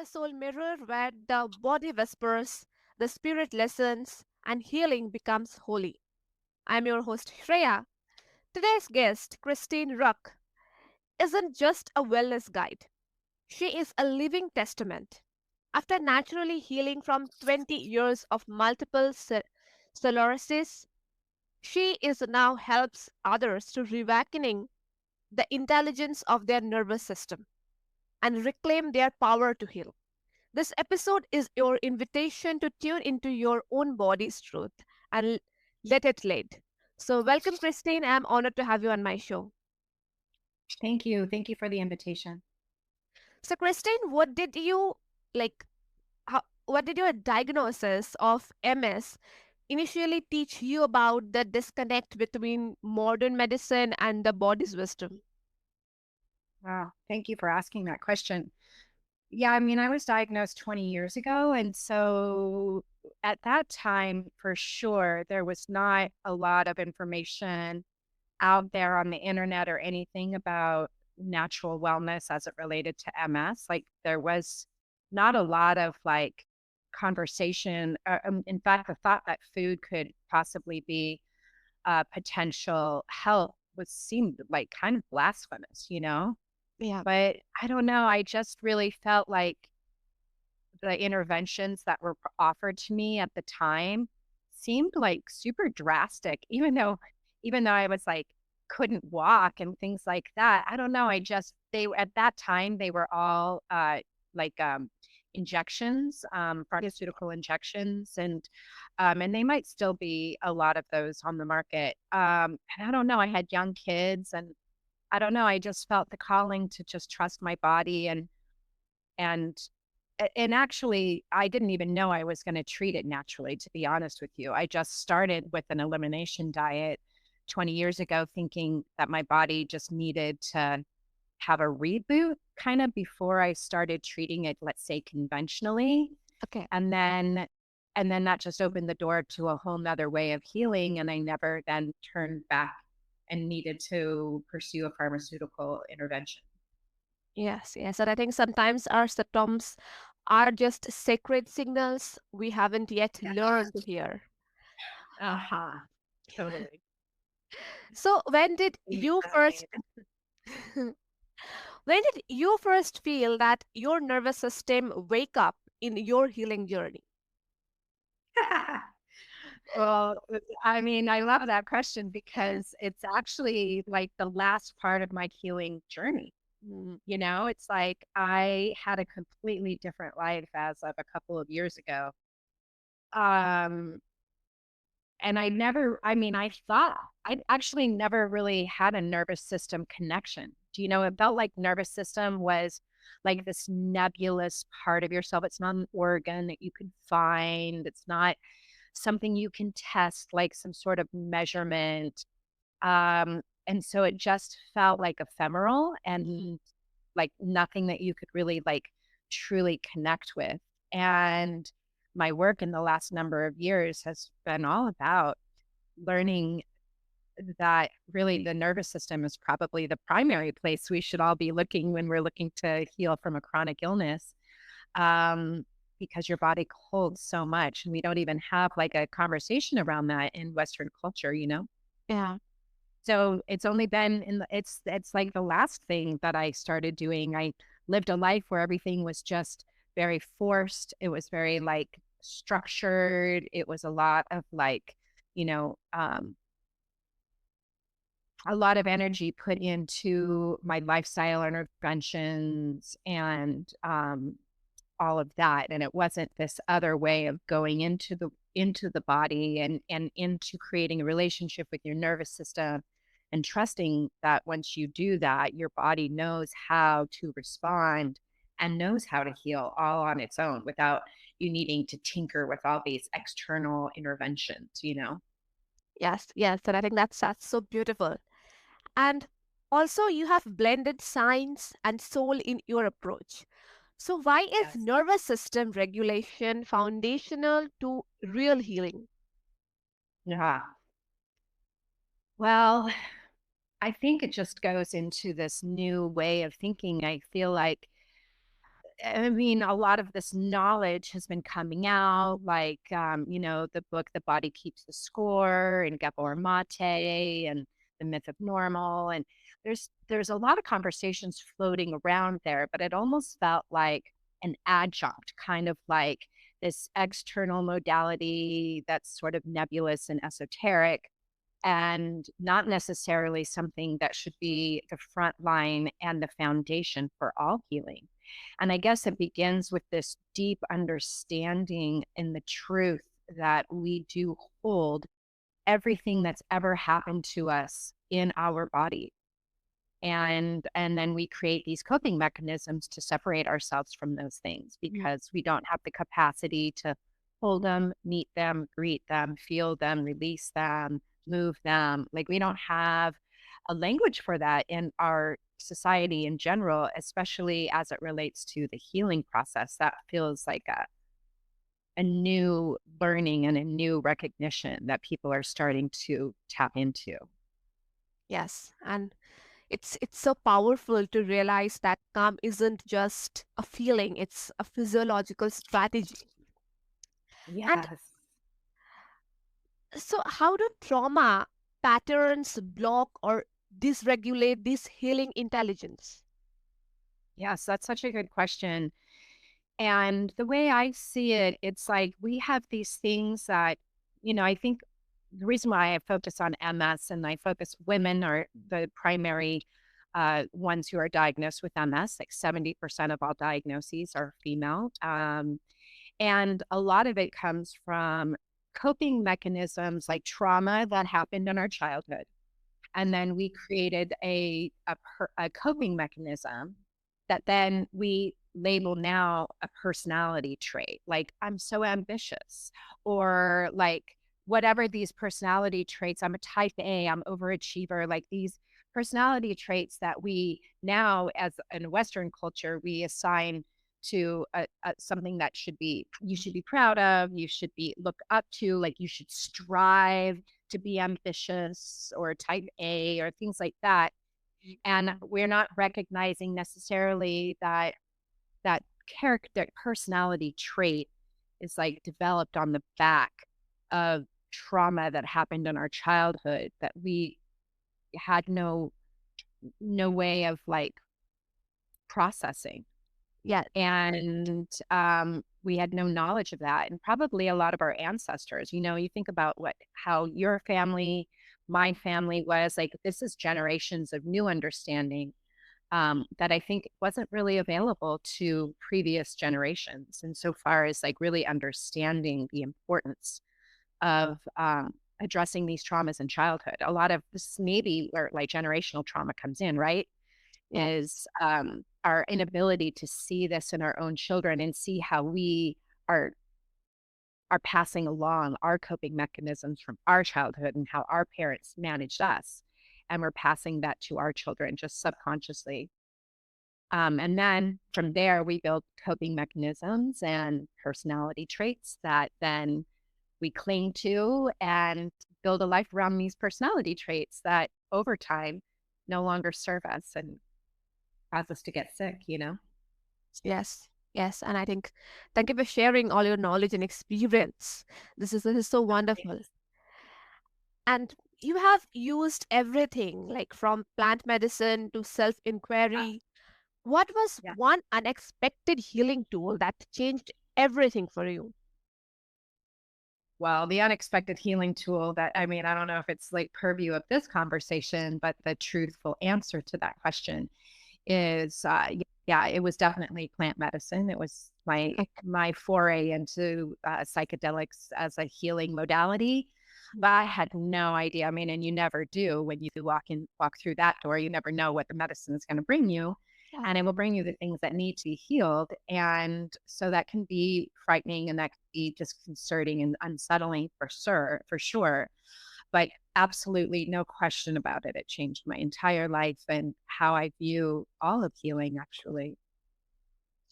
the soul mirror where the body whispers, the spirit listens, and healing becomes holy. I'm your host, Shreya. Today's guest, Christine Ruch, isn't just a wellness guide, she is a living testament. After naturally healing from 20 years of multiple sclerosis, she is now helps others to reawakening the intelligence of their nervous system and reclaim their power to heal. This episode is your invitation to tune into your own body's truth and let it lead. So, welcome, Christine. I'm honored to have you on my show. Thank you. Thank you for the invitation. So, Christine, what did you like? What did your diagnosis of MS initially teach you about the disconnect between modern medicine and the body's wisdom? Wow. Thank you for asking that question. Yeah, I mean, I was diagnosed 20 years ago. And so at that time, for sure, there was not a lot of information out there on the internet or anything about natural wellness as it related to MS. Like, there was not a lot of conversation. In fact, the thought that food could possibly be potential help was seemed like kind of blasphemous. Yeah. But I don't know. I just really felt like the interventions that were offered to me at the time seemed like super drastic, even though I was like couldn't walk and things like that. I don't know. They at that time they were all like injections, pharmaceutical injections, and they might still be a lot of those on the market. And I don't know. I had young kids, and I don't know. I just felt the calling to just trust my body and and actually, I didn't even know I was going to treat it naturally, to be honest with you. I just started with an elimination diet 20 years ago, thinking that my body just needed to have a reboot kind of before I started treating it, let's say conventionally. Okay. And then and then that just opened the door to a whole nother way of healing. And I never then turned back and needed to pursue a pharmaceutical intervention. Yes, yes. And I think sometimes our symptoms are just sacred signals we haven't yet learned to hear. Uh-huh. Totally. So when did you first Fascinating. when did you first feel that your nervous system wake up in your healing journey? Well, I mean, I love that question because it's actually like the last part of my healing journey. Mm, It's like I had a completely different life as of a couple of years ago. Um, and I mean, I thought I actually never really had a nervous system connection. It felt like nervous system was like this nebulous part of yourself. It's not an organ that you can find. It's not something you can test, like some sort of measurement. And so it just felt like ephemeral and like nothing that you could really like truly connect with. And my work in the last number of years has been all about learning that really the nervous system is probably the primary place we should all be looking when we're looking to heal from a chronic illness. Because your body holds so much, and we don't even have like a conversation around that in Western culture. yeah. So it's only been it's like the last thing that I started doing. I lived a life where everything was just very forced. It was very like structured. It was a lot of like, you know, um, a lot of energy put into my lifestyle interventions and all of that. And it wasn't this other way of going into the body and into creating a relationship with your nervous system and trusting that once you do that, your body knows how to respond and knows how to heal all on its own without you needing to tinker with all these external interventions. Yes, yes. And I think that's so beautiful. And also you have blended science and soul in your approach. So why is Yes. nervous system regulation foundational to real healing? Yeah. Well, I think it just goes into this new way of thinking. I feel like I mean, a lot of this knowledge has been coming out, like, the book The Body Keeps the Score and Gabor Mate and The Myth of Normal. And there's a lot of conversations floating around there, but it almost felt like an adjunct, kind of like this external modality that's sort of nebulous and esoteric and not necessarily something that should be the front line and the foundation for all healing. And I guess it begins with this deep understanding in the truth that we do hold everything that's ever happened to us in our body. And then we create these coping mechanisms to separate ourselves from those things Mm. because we don't have the capacity to hold them, meet them, greet them, feel them, release them, move them. Like we don't have a language for that in our society in general, especially as it relates to the healing process. That feels like a new learning and a new recognition that people are starting to tap into. Yes, and it's so powerful to realize that calm isn't just a feeling, it's a physiological strategy. And Yes. so how do trauma patterns block or dysregulate this healing intelligence? Yes, that's such a good question. And the way I see it, it's like we have these things that, I think the reason why I focus on MS and I focus women are the primary ones who are diagnosed with MS. Like 70% of all diagnoses are female. And a lot of it comes from coping mechanisms like trauma that happened in our childhood. And then we created a coping mechanism that then we label now a personality trait, like I'm so ambitious, or like whatever these personality traits. I'm a type A, I'm overachiever, like these personality traits that we now, as in Western culture, we assign to something that you should be proud of, you should be look up to, like you should strive to be ambitious or type A or things like that. And we're not recognizing necessarily that character personality trait is like developed on the back of trauma that happened in our childhood that we had no way of like processing. Yeah, And we had no knowledge of that. And probably a lot of our ancestors, you think about how your family, my family was like, this is generations of new understanding that I think wasn't really available to previous generations. And so far as like really understanding the importance of addressing these traumas in childhood. A lot of this is maybe where like generational trauma comes in, right? yeah, Is our inability to see this in our own children and see how we are are passing along our coping mechanisms from our childhood and how our parents managed us. And we're passing that to our children just subconsciously. And then from there, we build coping mechanisms and personality traits that then we cling to and build a life around these personality traits that over time no longer serve us and cause us to get sick. yes, yes. And I think thank you for sharing all your knowledge and experience. This is so wonderful. Thanks. And you have used everything like from plant medicine to self Uh, inquiry. What was yeah. one unexpected healing tool that changed everything for you? Well, the unexpected healing tool that, I mean, I don't know if it's like purview of this conversation, but the truthful answer to that question is, yeah, it was definitely plant medicine. It was my foray into psychedelics as a healing modality. But I had no idea. I mean, and you never do when you walk through that door. You never know what the medicine is going to bring you, Yeah. and it will bring you the things that need to be healed. And so that can be frightening, and that can be disconcerting and unsettling for sure. But absolutely no question about it. It changed my entire life and how I view all of healing, actually.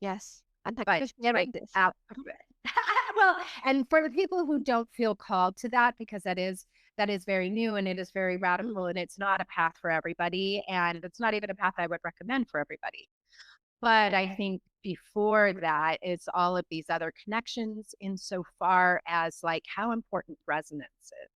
Yes. And thank But you for sharing like, this. out well, and for the people who don't feel called to that, because that is very new and it is very radical and it's not a path for everybody, and it's not even a path I would recommend for everybody. But I think before that, it's all of these other connections insofar as like how important resonance is,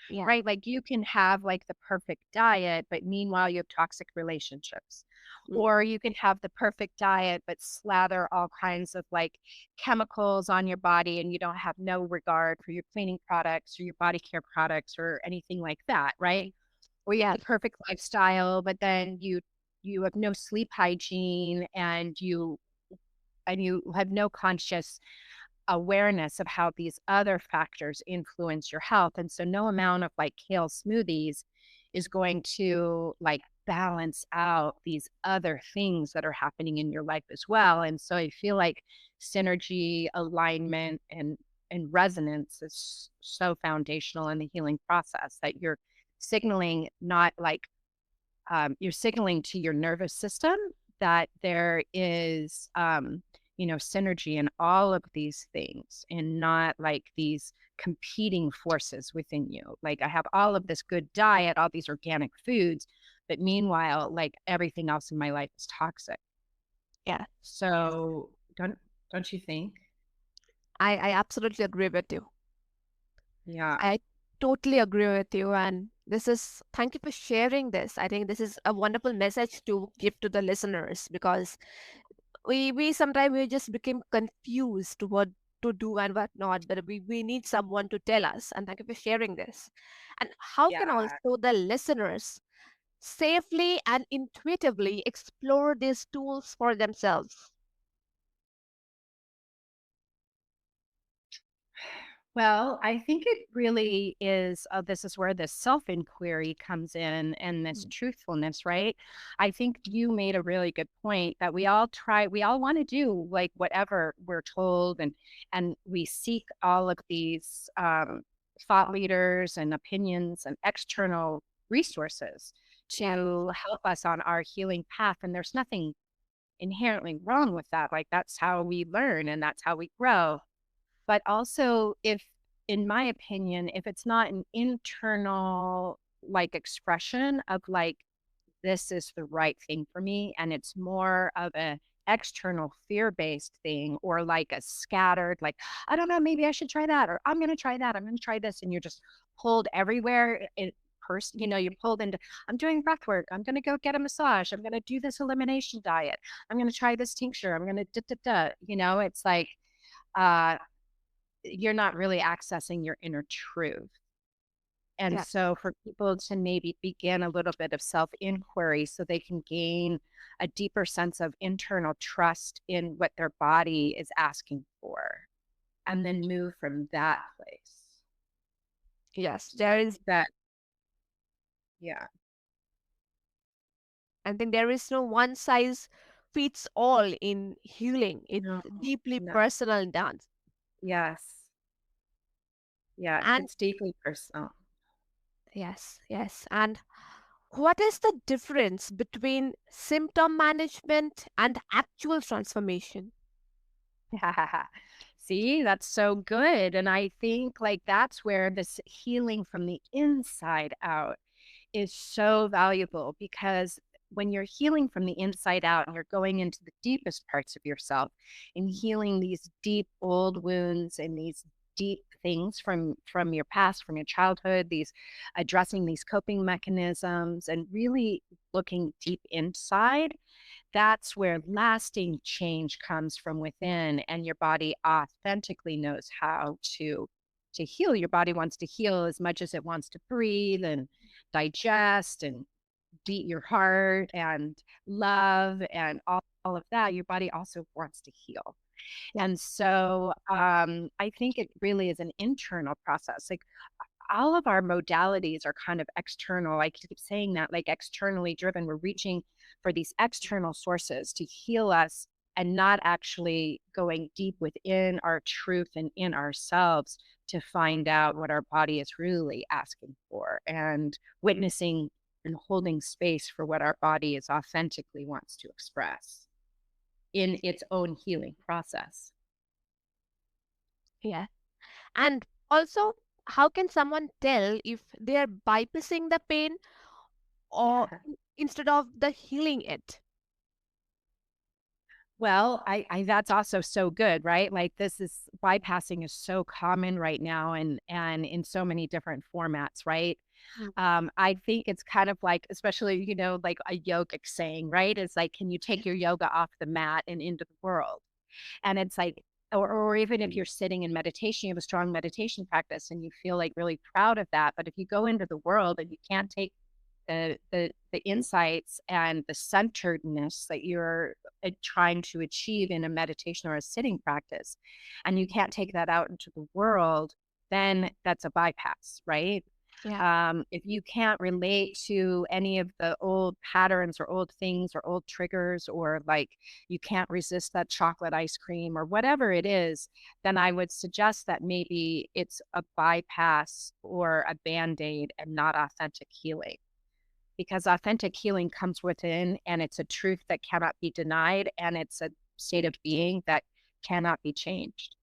Yeah. right? Like you can have like the perfect diet, but meanwhile you have toxic relationships. Mm. Or you can have the perfect diet, but slather all kinds of like chemicals on your body and you don't have no regard for your cleaning products or your body care products or anything like that, right? Or you have the perfect lifestyle, but then you have no sleep hygiene and you have no conscious awareness of how these other factors influence your health. And so no amount of like kale smoothies is going to like balance out these other things that are happening in your life as well. And so I feel like synergy, alignment, and resonance is so foundational in the healing process that you're signaling not like you're signaling to your nervous system that there is, synergy in all of these things and not like these competing forces within you. Like I have all of this good diet, all these organic foods, but meanwhile, like everything else in my life is toxic. Yeah. So don't you think? I absolutely agree with you. Yeah. I totally agree with you. And thank you for sharing this. I think this is a wonderful message to give to the listeners because we sometimes we just became confused what to do and what not, but we need someone to tell us. And thank you for sharing this. And how can Yeah. also the listeners safely and intuitively explore these tools for themselves? Well, I think it really is. This is where the self inquiry comes in and this Mm. truthfulness, right? I think you made a really good point that we all want to do like whatever we're told, and we seek all of these thought leaders and opinions and external resources Yeah. to help us on our healing path. And there's nothing inherently wrong with that. Like that's how we learn and that's how we grow. But also, if, in my opinion, if it's not an internal like expression of like, this is the right thing for me, and it's more of a external fear-based thing or like a scattered, like, I don't know, maybe I should try that, or I'm gonna try that, I'm gonna try this, and you're just pulled everywhere in person, you're pulled into, I'm doing breath work, I'm gonna go get a massage, I'm gonna do this elimination diet, I'm gonna try this tincture, I'm gonna da da da, it's like uh you're not really accessing your inner truth. And Yeah. so for people to maybe begin a little bit of self inquiry so they can gain a deeper sense of internal trust in what their body is asking for and then move from that place. Yes, there is. That, yeah, I think there is no one size fits all in healing. It's no, deeply no, personal dance. yes, yes, And it's deeply personal. yes, yes. And what is the difference between symptom management and actual transformation? See, that's so good. And I think like that's where this healing from the inside out is so valuable because when you're healing from the inside out and you're going into the deepest parts of yourself and healing these deep old wounds and these deep things from your past, from your childhood, these addressing these coping mechanisms and really looking deep inside, that's where lasting change comes from within and your body authentically knows how to heal. Your body wants to heal as much as it wants to breathe and digest and beat your heart and love and all of that. Your body also wants to heal. And so I think it really is an internal process. Like all of our modalities are kind of external. I keep saying that, like externally driven. We're reaching for these external sources to heal us and not actually going deep within our truth and in ourselves to find out what our body is really asking for and witnessing and holding space for what our body is authentically wants to express in its own healing process. Yeah. And also, how can someone tell if they are bypassing the pain or instead of the healing it? Well, I that's also so good, right? Like this is bypassing is so common right now and in so many different formats, right? Mm. I think it's kind of like, especially, like a yogic saying, right? It's like, can you take your yoga off the mat and into the world? And it's like, or even if you're sitting in meditation, you have a strong meditation practice and you feel like really proud of that. But if you go into the world and you can't take the insights and the centeredness that you're trying to achieve in a meditation or a sitting practice, and you can't take that out into the world, then that's a bypass, right? Yeah. If you can't relate to any of the old patterns or old things or old triggers, or like you can't resist that chocolate ice cream or whatever it is, then I would suggest that maybe it's a bypass or a band aid and not authentic healing, because authentic healing comes within and it's a truth that cannot be denied and it's a state of being that cannot be changed.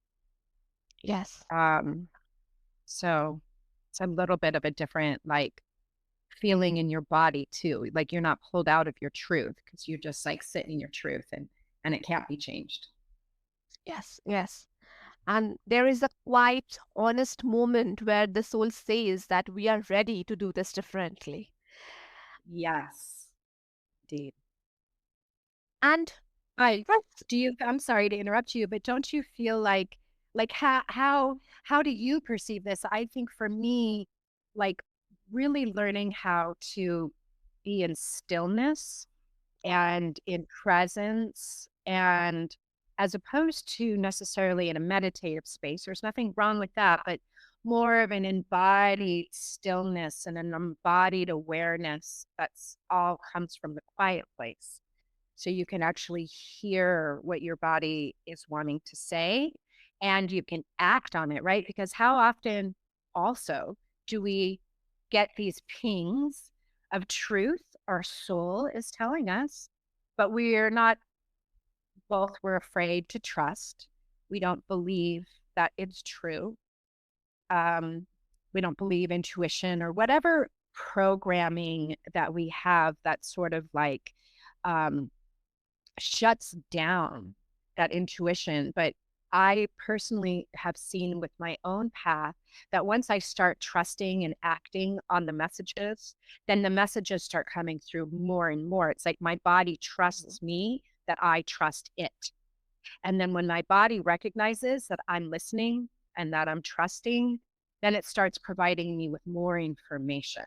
Yes. Um, so it's a little bit of a different like feeling in your body too. Like you're not pulled out of your truth because you're just like sitting in your truth and it can't be changed. Yes. Yes. And there is a quite honest moment where the soul says that we are ready to do this differently. Yes, indeed. And I first, do you I'm sorry to interrupt you, but don't you feel like how do you perceive this? I think for me, like really learning how to be in stillness and in presence, and as opposed to necessarily in a meditative space, there's nothing wrong with that, but more of an embodied stillness and an embodied awareness that's all comes from the quiet place, so you can actually hear what your body is wanting to say and you can act on it, right? Because how often also do we get these pings of truth our soul is telling us, but we're not, both we're afraid to trust. We don't believe that it's true. Um, we don't believe intuition or whatever programming that we have that sort of like um, shuts down that intuition. But I personally have seen with my own path that once I start trusting and acting on the messages, then the messages start coming through more and more. It's like my body trusts me that I trust it. And then when my body recognizes that I'm listening and that I'm trusting, then it starts providing me with more information.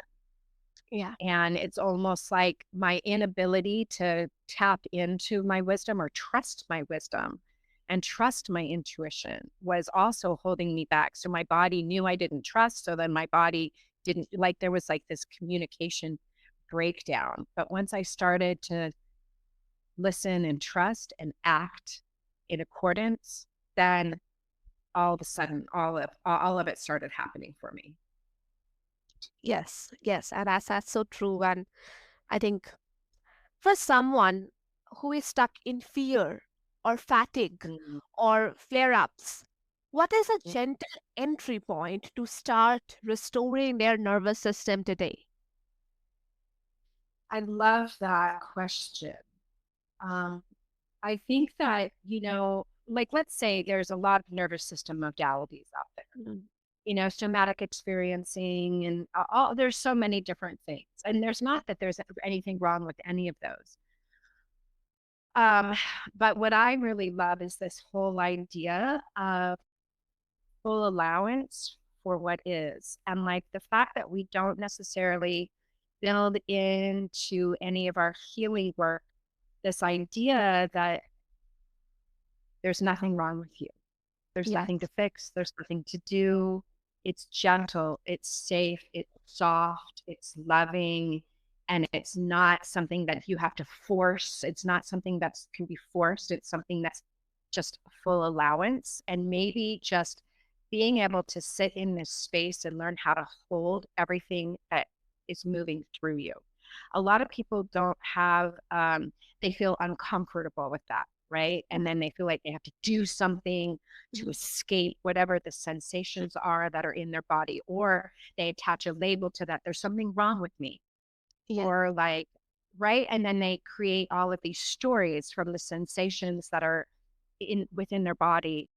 yeah. And it's almost like my inability to tap into my wisdom or trust my wisdom and trust my intuition was also holding me back. So my body knew I didn't trust. So then my body didn't, like, there was like this communication breakdown. But once I started to listen and trust and act in accordance, then all of a sudden, all of it started happening for me. Yes. Yes. And that's so true. And I think for someone who is stuck in fear or fatigue Mm. or flare ups, what is a gentle entry point to start restoring their nervous system today? I love that question. Um, I think that, like let's say there's a lot of nervous system modalities out there, Mm. somatic experiencing and all, there's so many different things. And there's not that there's anything wrong with any of those. Um, but what I really love is this whole idea of full allowance for what is. And like the fact that we don't necessarily build into any of our healing work this idea that there's nothing wrong with you. There's Yes. nothing to fix. There's nothing to do. It's gentle. It's safe. It's soft. It's loving. And it's not something that you have to force. It's not something that can be forced. It's something that's just full allowance. And maybe just being able to sit in this space and learn how to hold everything that is moving through you. A lot of people don't have, they feel uncomfortable with that, right? And then they feel like they have to do something to Mhm. escape whatever the sensations are that are in their body, or they attach a label to that. There's something wrong with me, Yeah. or like right? And then they create all of these stories from the sensations that are in within their body,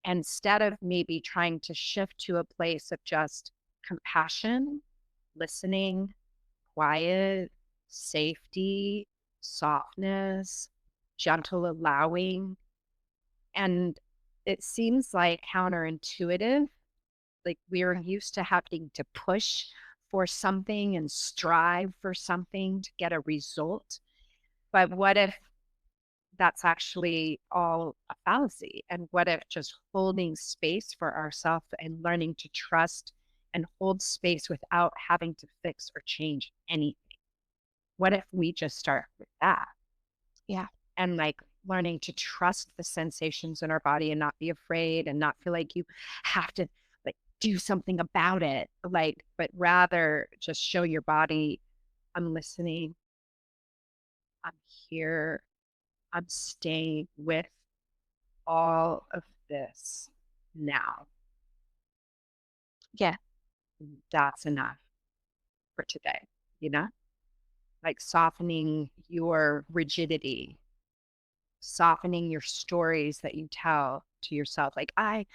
instead of maybe trying to shift to a place of just compassion, listening, quiet, safety, softness, gentle allowing. And it seems like counterintuitive. Like we're used to having to push for something and strive for something to get a result. But what if that's actually all a fallacy? And what if just holding space for ourselves and learning to trust and hold space without having to fix or change anything? What if we just start with that? Yeah. And like learning to trust the sensations in our body and not be afraid and not feel like you have to like do something about it, like, but rather just show your body, I'm listening, I'm here, I'm staying with all of this now. Yeah. That's enough for today, you know? Like softening your rigidity, softening your stories that you tell to yourself. Like, I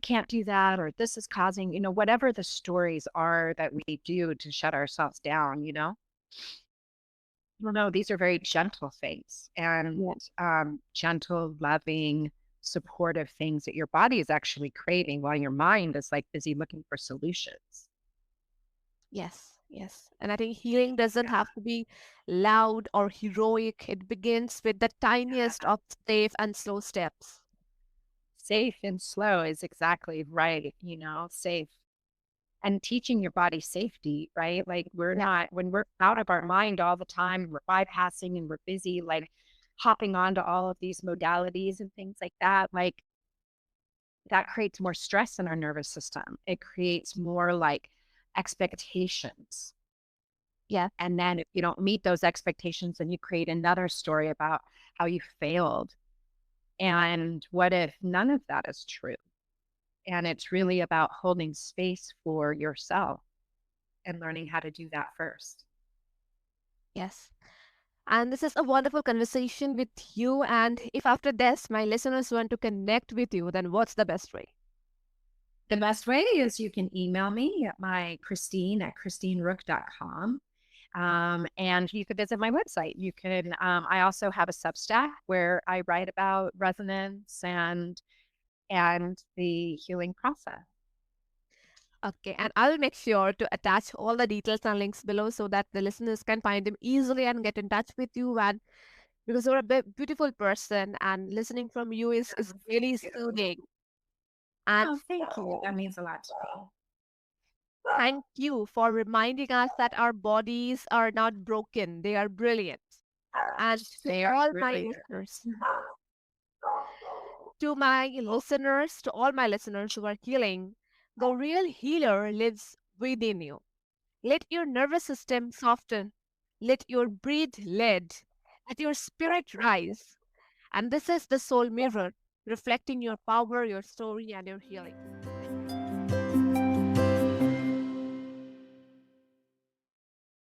can't do that, or this is causing, whatever the stories are that we do to shut ourselves down, well, no, these are very gentle things and Yeah. gentle, loving, supportive things that your body is actually craving while your mind is like busy looking for solutions. Yes. Yes. And I think healing doesn't have to be loud or heroic. It begins with the tiniest of safe and slow steps. Safe and slow is exactly right, safe and teaching your body safety, right? Like we're Yeah. not, when we're out of our mind all the time, we're bypassing and we're busy, like hopping onto all of these modalities and things like that. Like that creates more stress in our nervous system. It creates more like expectations. Yeah. And then if you don't meet those expectations, then you create another story about how you failed. And what if none of that is true? And it's really about holding space for yourself and learning how to do that first. Yes. And this is a wonderful conversation with you. And if after this my listeners want to connect with you, then what's the best way? The best way is you can email me at my Christine at christineruch.com. And you could visit my website. You can, I also have a Substack where I write about resonance and the healing process. Okay, and I'll make sure to attach all the details and links below so that the listeners can find them easily and get in touch with you. And because you're a beautiful person, and listening from you is really soothing. And Oh, thank you. That means a lot to me. thank you for reminding us that our bodies are not broken; they are brilliant. And They are really to all my listeners who are healing, the real healer lives within you. Let your nervous system soften. Let your breath lead. Let your spirit rise. And this is the soul mirror, reflecting your power, your story, and your healing.